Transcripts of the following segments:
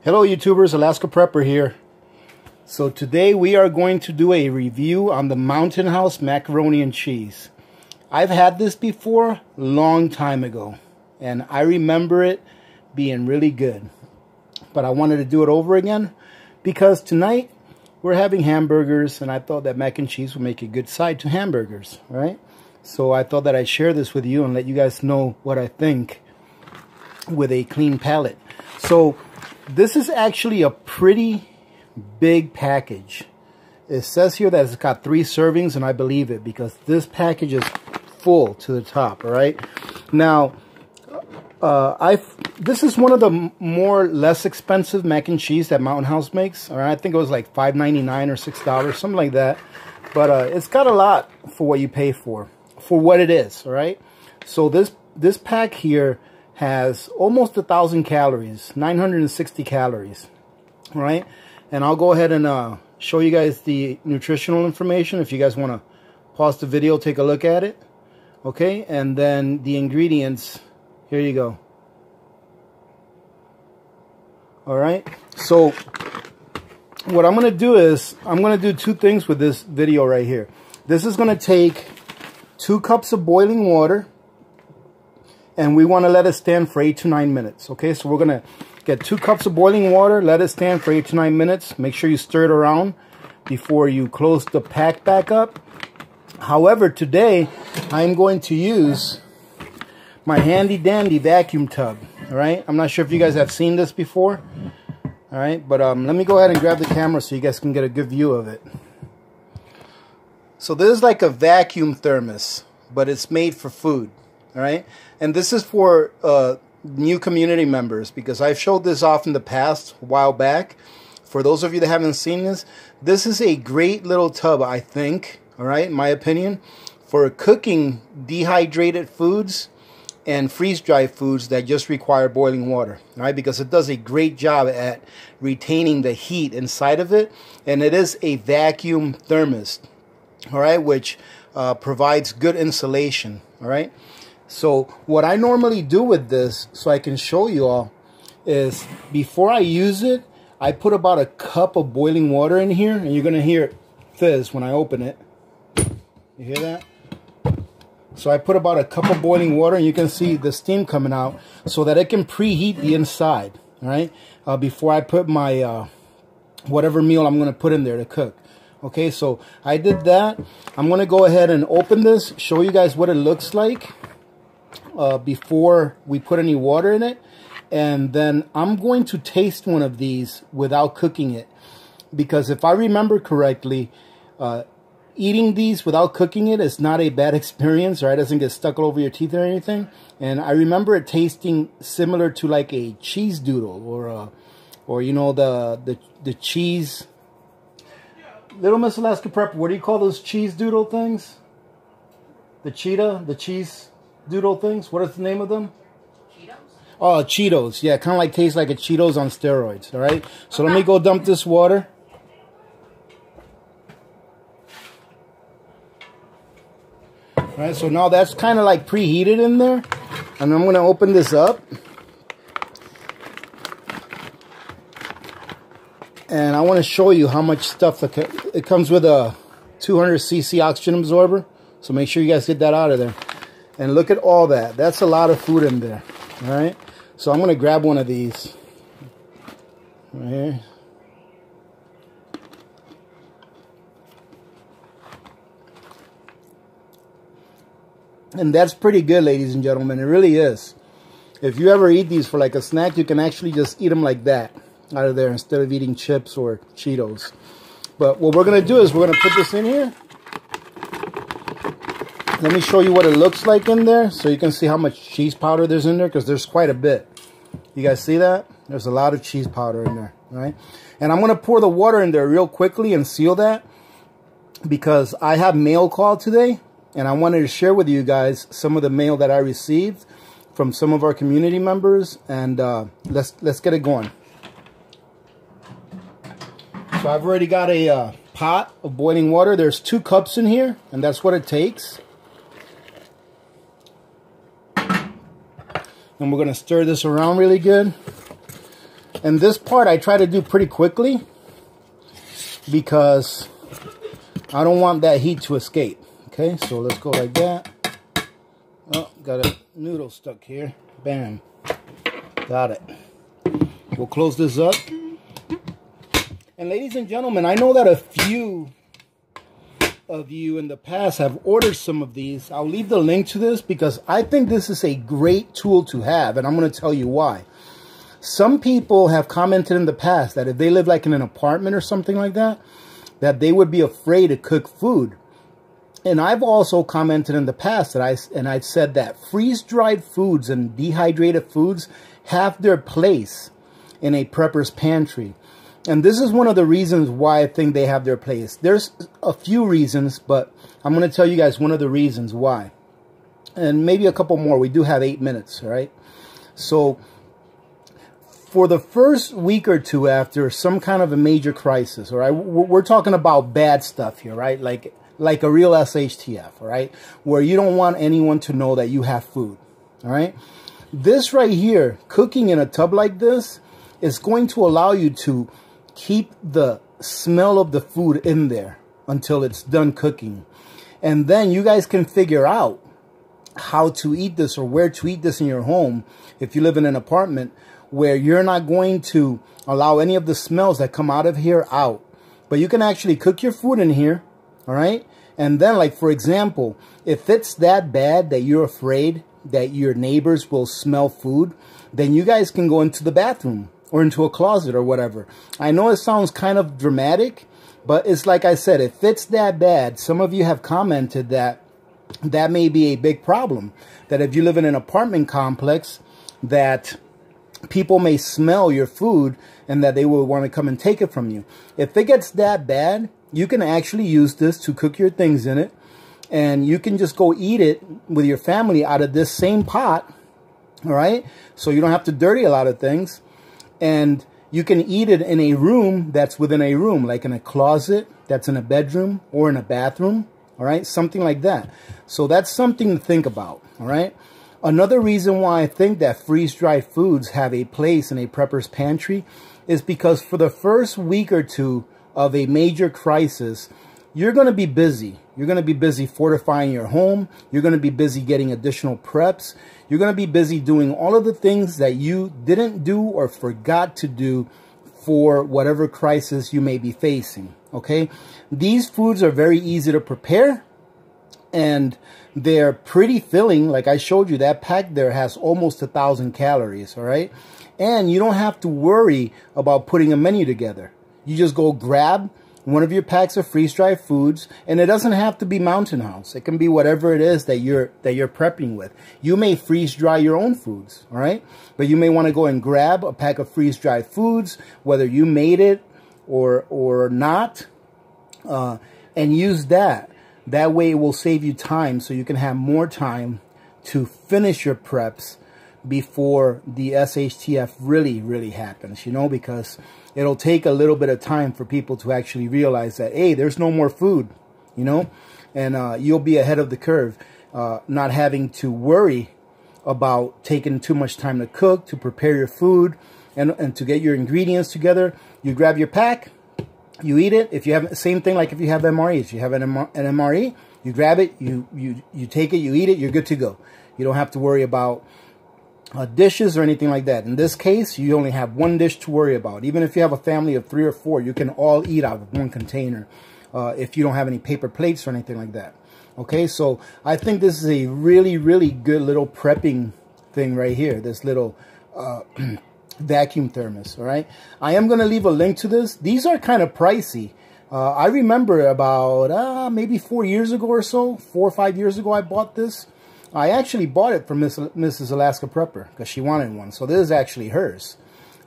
Hello YouTubers, Alaska Prepper here. So today we are going to do a review on the Mountain House macaroni and cheese. I've had this before, long time ago, and I remember it being really good. But I wanted to do it over again because tonight we're having hamburgers and I thought that mac and cheese would make a good side to hamburgers, right? So I thought that I'd share this with you and let you guys know what I think with a clean palate. So this is actually a pretty big package. It says here that it's got 3 servings, and I believe it because this package is full to the top. All right. Now, this is one of the less expensive mac and cheese that Mountain House makes. All right, I think it was like $5.99 or $6, something like that. But it's got a lot for what you pay for what it is. All right. So this pack here has almost 1,000 calories, 960 calories, right? And I'll go ahead and show you guys the nutritional information if you guys want to pause the video, take a look at it, okay? And then the ingredients, here you go. All right, so what I'm going to do is I'm going to do 2 things with this video right here. This is going to take 2 cups of boiling water, and we want to let it stand for 8 to 9 minutes. Okay, so we're going to get 2 cups of boiling water, let it stand for 8 to 9 minutes. Make sure you stir it around before you close the pack back up. However, today I'm going to use my handy dandy vacuum tub. All right, I'm not sure if you guys have seen this before. All right, but let me go ahead and grab the camera so you guys can get a good view of it. So this is like a vacuum thermos, but it's made for food. All right, and this is for new community members because I've showed this off in the past a while back. For those of you that haven't seen this, this is a great little tub, I think, all right, in my opinion, for cooking dehydrated foods and freeze-dried foods that just require boiling water, all right, because it does a great job at retaining the heat inside of it, and it is a vacuum thermos, all right, which provides good insulation, all right. So what I normally do with this, so I can show you all, is before I use it, I put about 1 cup of boiling water in here, and you're going to hear it fizz when I open it. You hear that? So I put about 1 cup of boiling water, and you can see the steam coming out so that it can preheat the inside, all right, before I put my whatever meal I'm going to put in there to cook. Okay, so I did that. I'm going to go ahead and open this, show you guys what it looks like before we put any water in it, and then I'm going to taste one of these without cooking it, because if I remember correctly, eating these without cooking it is not a bad experience, right? It doesn't get stuck all over your teeth or anything. And I remember it tasting similar to like a cheese doodle or you know, the cheese. Little Miss Alaska Prep, what do you call those cheese doodle things? The cheese doodle things. What is the name of them? Cheetos. Oh, Cheetos. Yeah, kind of like tastes like a Cheetos on steroids. All right. So let me go dump this water. All right. So now that's kind of like preheated in there, and I'm going to open this up. And I want to show you how much stuff it comes with a 200cc oxygen absorber. So make sure you guys get that out of there. And look at all that. That's a lot of food in there. All right. So I'm going to grab one of these right here. And that's pretty good, ladies and gentlemen. It really is. If you ever eat these for like a snack, you can actually just eat them like that out of there instead of eating chips or Cheetos. But what we're going to do is we're going to put this in here. Let me show you what it looks like in there so you can see how much cheese powder there's in there, because there's quite a bit. You guys see that? There's a lot of cheese powder in there, right? And I'm going to pour the water in there real quickly and seal that because I have mail call today, and I wanted to share with you guys some of the mail that I received from some of our community members, and let's get it going. So I've already got a pot of boiling water. There's 2 cups in here, and that's what it takes. And we're going to stir this around really good. And this part I try to do pretty quickly because I don't want that heat to escape. Okay, so let's go like that. Oh, got a noodle stuck here. Bam. Got it. We'll close this up. And ladies and gentlemen, I know that a few of you in the past have ordered some of these. I'll leave the link to this because I think this is a great tool to have, and I'm going to tell you why. Some people have commented in the past that if they live like in an apartment or something like that, that they would be afraid to cook food. And I've also commented in the past that I've said that freeze-dried foods and dehydrated foods have their place in a prepper's pantry. And this is one of the reasons why I think they have their place. There's a few reasons, but I'm going to tell you guys one of the reasons why. And maybe a couple more. We do have 8 minutes, all right? So for the first week or two after some kind of a major crisis, all right? We're talking about bad stuff here, right? Like a real SHTF, all right? Where you don't want anyone to know that you have food, all right? This right here, cooking in a tub like this, is going to allow you to keep the smell of the food in there until it's done cooking. And then you guys can figure out how to eat this or where to eat this in your home if you live in an apartment where you're not going to allow any of the smells that come out of here out. But you can actually cook your food in here, all right? And then, like, for example, if it's that bad that you're afraid that your neighbors will smell food, then you guys can go into the bathroom or into a closet or whatever. I know it sounds kind of dramatic, but it's like I said, if it's that bad, some of you have commented that that may be a big problem. That if you live in an apartment complex, that people may smell your food and that they will want to come and take it from you. If it gets that bad, you can actually use this to cook your things in it. And you can just go eat it with your family out of this same pot. All right? So you don't have to dirty a lot of things. And you can eat it in a room that's within a room, like in a closet that's in a bedroom or in a bathroom. All right? Something like that. So that's something to think about. All right? Another reason why I think that freeze-dried foods have a place in a prepper's pantry is because for the first week or two of a major crisis, you're going to be busy. You're going to be busy fortifying your home. You're going to be busy getting additional preps. You're going to be busy doing all of the things that you didn't do or forgot to do for whatever crisis you may be facing. Okay? These foods are very easy to prepare. And they're pretty filling. Like I showed you, that pack there has almost 1,000 calories, all right? And you don't have to worry about putting a menu together. You just go grab one of your packs of freeze-dried foods, and it doesn't have to be Mountain House. It can be whatever it is that you're prepping with. You may freeze-dry your own foods, all right? But you may want to go and grab a pack of freeze-dried foods, whether you made it or not, and use that. That way it will save you time so you can have more time to finish your preps before the SHTF really happens, you know, because it'll take a little bit of time for people to actually realize that, hey, there's no more food, you know, and you'll be ahead of the curve, not having to worry about taking too much time to cook, to prepare your food, and to get your ingredients together. You grab your pack. You eat it. If you have same thing like if you have MREs, you have an MRE, you grab it, you take it, you eat it, you're good to go. You don't have to worry about dishes or anything like that. In this case, you only have one dish to worry about. Even if you have a family of 3 or 4, you can all eat out of one container if you don't have any paper plates or anything like that. Okay, so I think this is a really good little prepping thing right here. This little vacuum thermos, all right? I am going to leave a link to this. These are kind of pricey. I remember about maybe 4 years ago or so, 4 or 5 years ago, I bought this. I actually bought it from Mrs. Alaska Prepper because she wanted one. So this is actually hers.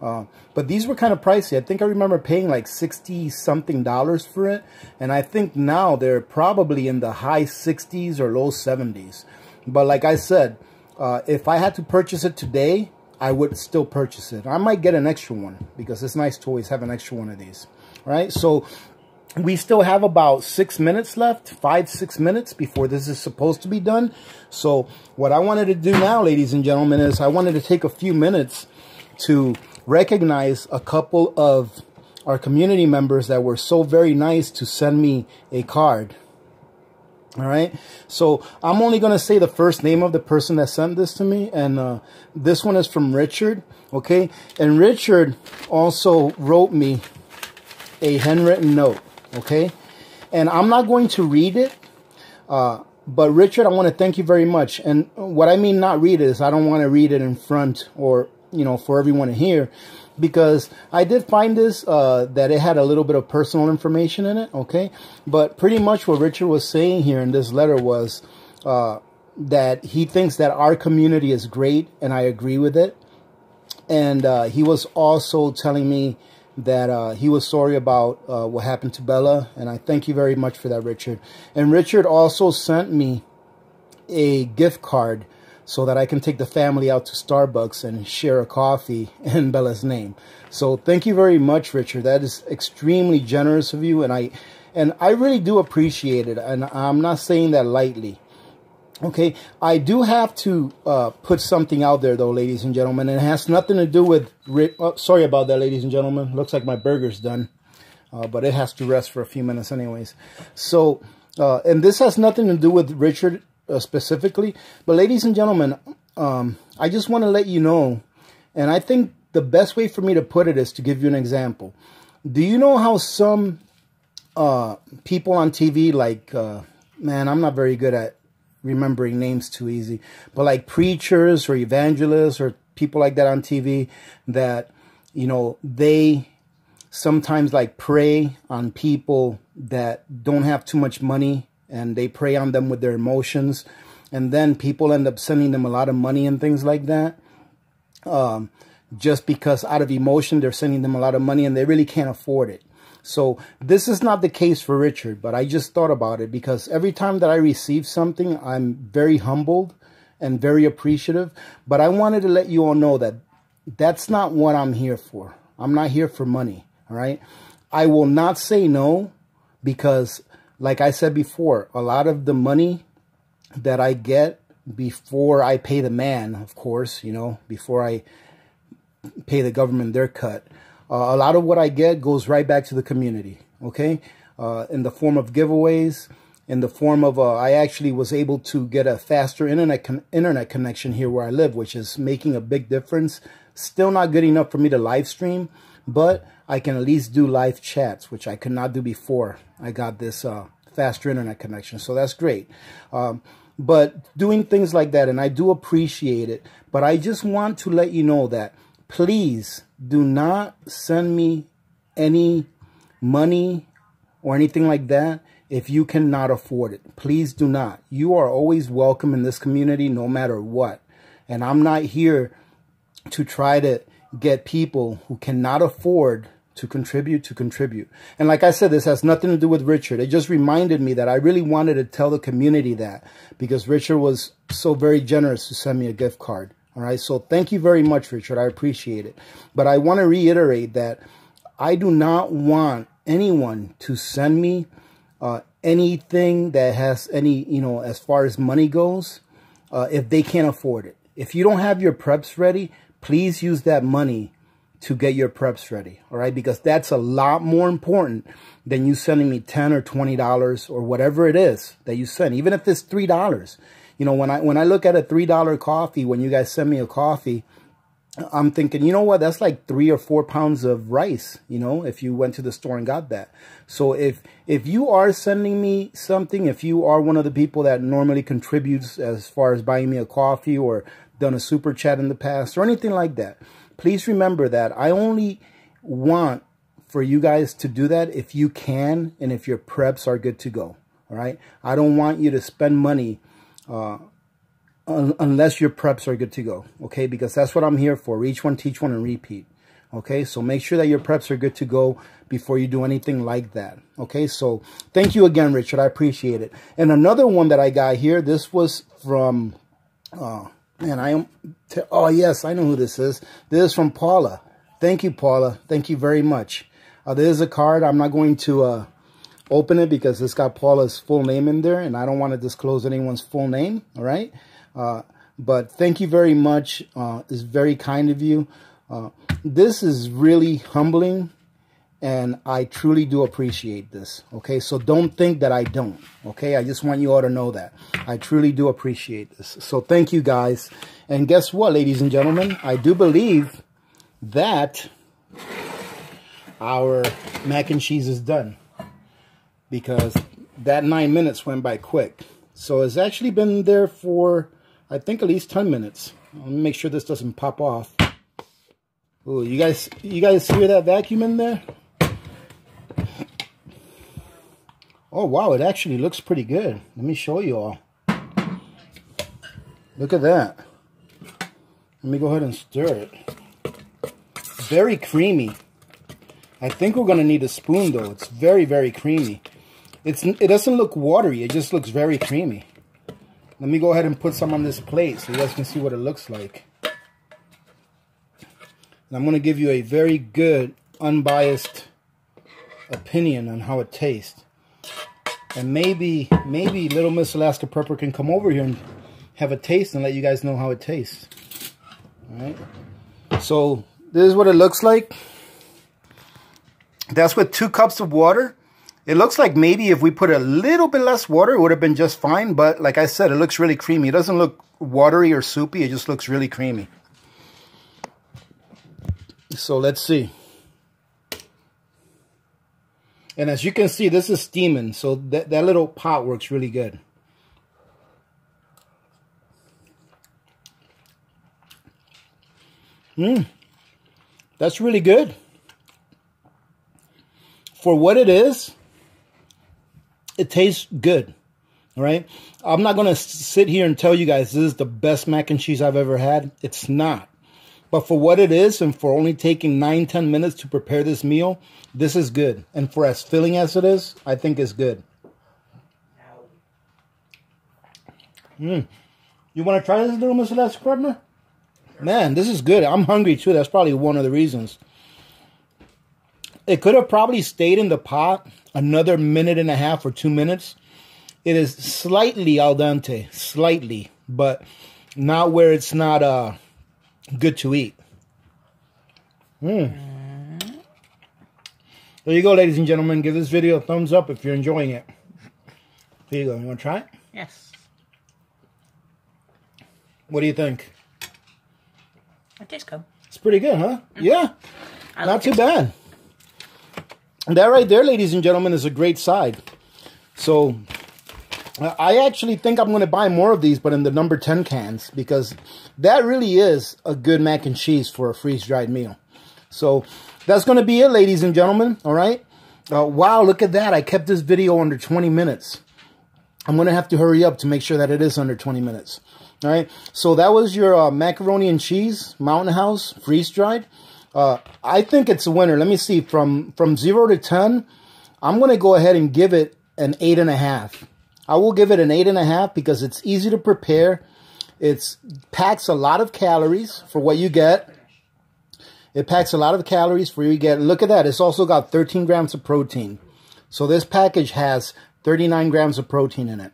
But these were kind of pricey. I think I remember paying like $60-something for it. And I think now they're probably in the high 60s or low 70s. But like I said, if I had to purchase it today, I would still purchase it. I might get an extra one because it's nice to always have an extra one of these. All right, so we still have about 6 minutes left, 5-6 minutes before this is supposed to be done. So what I wanted to do now, ladies and gentlemen, is I wanted to take a few minutes to recognize a couple of our community members that were so very nice to send me a card. All right, so I'm only going to say the first name of the person that sent this to me, and this one is from Richard, okay? And Richard also wrote me a handwritten note, okay? And I'm not going to read it, but Richard, I want to thank you very much. And what I mean not read it is I don't want to read it in front or, you know, for everyone to hear, because I did find this, that it had a little bit of personal information in it, okay? But pretty much what Richard was saying here in this letter was that he thinks that our community is great, and I agree with it. And he was also telling me that he was sorry about what happened to Bella, and I thank you very much for that, Richard. And Richard also sent me a gift card so that I can take the family out to Starbucks and share a coffee in Bella's name. So thank you very much, Richard. That is extremely generous of you, and I really do appreciate it, and I'm not saying that lightly. Okay, I do have to put something out there, though, ladies and gentlemen, and it has nothing to do with... sorry about that, ladies and gentlemen. Looks like my burger's done, but it has to rest for a few minutes anyways. So, and this has nothing to do with Richard specifically, but ladies and gentlemen, I just want to let you know, and I think the best way for me to put it is to give you an example. Do you know how some people on TV, like, man, I'm not very good at remembering names too easy, but like preachers or evangelists or people like that on TV, that, you know, they sometimes like prey on people that don't have too much money, and they prey on them with their emotions, and then people end up sending them a lot of money and things like that, just because out of emotion they're sending them a lot of money and they really can't afford it. So this is not the case for Richard, but I just thought about it because every time that I receive something, I'm very humbled and very appreciative. But I wanted to let you all know that that's not what I'm here for. I'm not here for money, all right? I will not say no, because like I said before, a lot of the money that I get before I pay the man, of course, you know, before I pay the government their cut, a lot of what I get goes right back to the community, okay? In the form of giveaways, in the form of, I actually was able to get a faster internet connection here where I live, which is making a big difference. Still not good enough for me to live stream, but I can at least do live chats, which I could not do before I got this faster internet connection. So that's great. But doing things like that, and I do appreciate it, but I just want to let you know that please do not send me any money or anything like that if you cannot afford it. Please do not. You are always welcome in this community no matter what. And I'm not here to try to get people who cannot afford to contribute. And like I said, this has nothing to do with Richard. It just reminded me that I really wanted to tell the community that, because Richard was so very generous to send me a gift card. All right, so thank you very much, Richard. I appreciate it. But I want to reiterate that I do not want anyone to send me anything that has any, you know, as far as money goes, if they can't afford it. If you don't have your preps ready, please use that money to get your preps ready, all right? Because that's a lot more important than you sending me $10 or $20 or whatever it is that you send, even if it's $3. You know, when I look at a $3 coffee, when you guys send me a coffee, I'm thinking, you know what, that's like 3 or 4 pounds of rice, you know, if you went to the store and got that. So if you are sending me something, if you are one of the people that normally contributes as far as buying me a coffee or done a super chat in the past or anything like that, please remember that I only want for you guys to do that if you can and if your preps are good to go, all right? I don't want you to spend money unless your preps are good to go, okay? Because that's what I'm here for. Reach one, teach one, and repeat, okay? So make sure that your preps are good to go before you do anything like that, okay? So thank you again, Richard. I appreciate it. And another one that I got here, this was from... man, oh, yes, I know who this is. This is from Paula. Thank you, Paula. Thank you very much. There is a card. I'm not going to open it because it's got Paula's full name in there, and I don't want to disclose anyone's full name, all right? But thank you very much. It's very kind of you. this is really humbling, and I truly do appreciate this. Okay, so don't think that I don't. Okay, I just want you all to know that I truly do appreciate this. So thank you guys. And guess what, ladies and gentlemen? I do believe that our mac and cheese is done, because that 9 minutes went by quick. So it's actually been there for, I think, at least 10 minutes. Let me make sure this doesn't pop off. Ooh, you guys hear that vacuum in there? Oh wow, it actually looks pretty good. Let me show you all. Look at that. Let me go ahead and stir it. Very creamy. I think we're gonna need a spoon though. It's very, very creamy. It doesn't look watery, it just looks very creamy. Let me go ahead and put some on this plate so you guys can see what it looks like. And I'm gonna give you a very good, unbiased opinion on how it tastes. And maybe Little Miss Alaska Prepper can come over here and have a taste and let you guys know how it tastes. Alright. So this is what it looks like. That's with 2 cups of water. It looks like maybe if we put a little bit less water, it would have been just fine. But like I said, it looks really creamy. It doesn't look watery or soupy. It just looks really creamy. So let's see. And as you can see, this is steaming. So that little pot works really good. That's really good. For what it is, it tastes good. All right. I'm not going to sit here and tell you guys this is the best mac and cheese I've ever had. It's not. But for what it is, and for only taking 9-10 minutes to prepare this meal, this is good. And for as filling as it is, I think it's good. You want to try this, Little Miss Alaska Prepper? Man, this is good. I'm hungry too. That's probably one of the reasons. It could have probably stayed in the pot another 1.5 minutes or 2 minutes. It is slightly al dente, slightly, but not where it's not good to eat. There you go, ladies and gentlemen. Give this video a thumbs up if you're enjoying it. Here you go. You want to try it? Yes. What do you think? It tastes good. It's pretty good, huh? Yeah. Not too bad. And that right there, ladies and gentlemen, is a great side. So I actually think I'm going to buy more of these, but in the number 10 cans, because that really is a good mac and cheese for a freeze-dried meal. So that's going to be it, ladies and gentlemen. All right. Wow, look at that. I kept this video under 20 minutes. I'm going to have to hurry up to make sure that it is under 20 minutes. All right. So that was your macaroni and cheese Mountain House freeze-dried. I think it's a winner. Let me see. From 0 to 10, I'm going to go ahead and give it an 8.5. I will give it an 8.5 because it's easy to prepare. It packs a lot of calories for what you get. It packs a lot of calories for what you get. Look at that. It's also got 13 grams of protein. So this package has 39 grams of protein in it.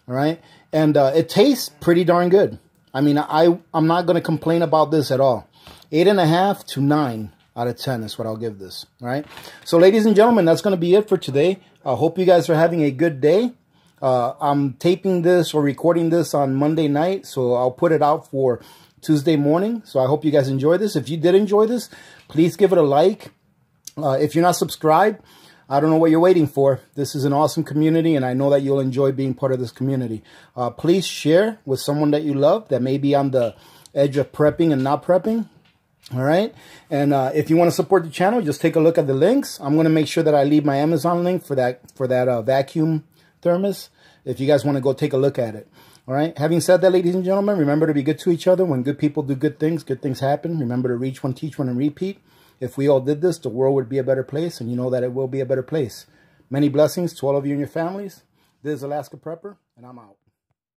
All right. And it tastes pretty darn good. I mean, I'm not going to complain about this at all. 8.5 to 9 out of 10 is what I'll give this. All right. So ladies and gentlemen, that's going to be it for today. I hope you guys are having a good day. I'm taping this or recording this on Monday night, so I'll put it out for Tuesday morning. So I hope you guys enjoy this. If you did enjoy this, please give it a like. If you're not subscribed, I don't know what you're waiting for. This is an awesome community, and I know that you'll enjoy being part of this community. Please share with someone that you love that may be on the edge of prepping and not prepping. All right. And if you want to support the channel, just take a look at the links. I'm going to make sure that I leave my Amazon link for that vacuum thermos if you guys want to go take a look at it. All right. Having said that, ladies and gentlemen, remember to be good to each other. When good people do good things happen. Remember to reach one, teach one, and repeat. If we all did this, the world would be a better place, and you know that it will be a better place. Many blessings to all of you and your families. This is Alaska Prepper, and I'm out.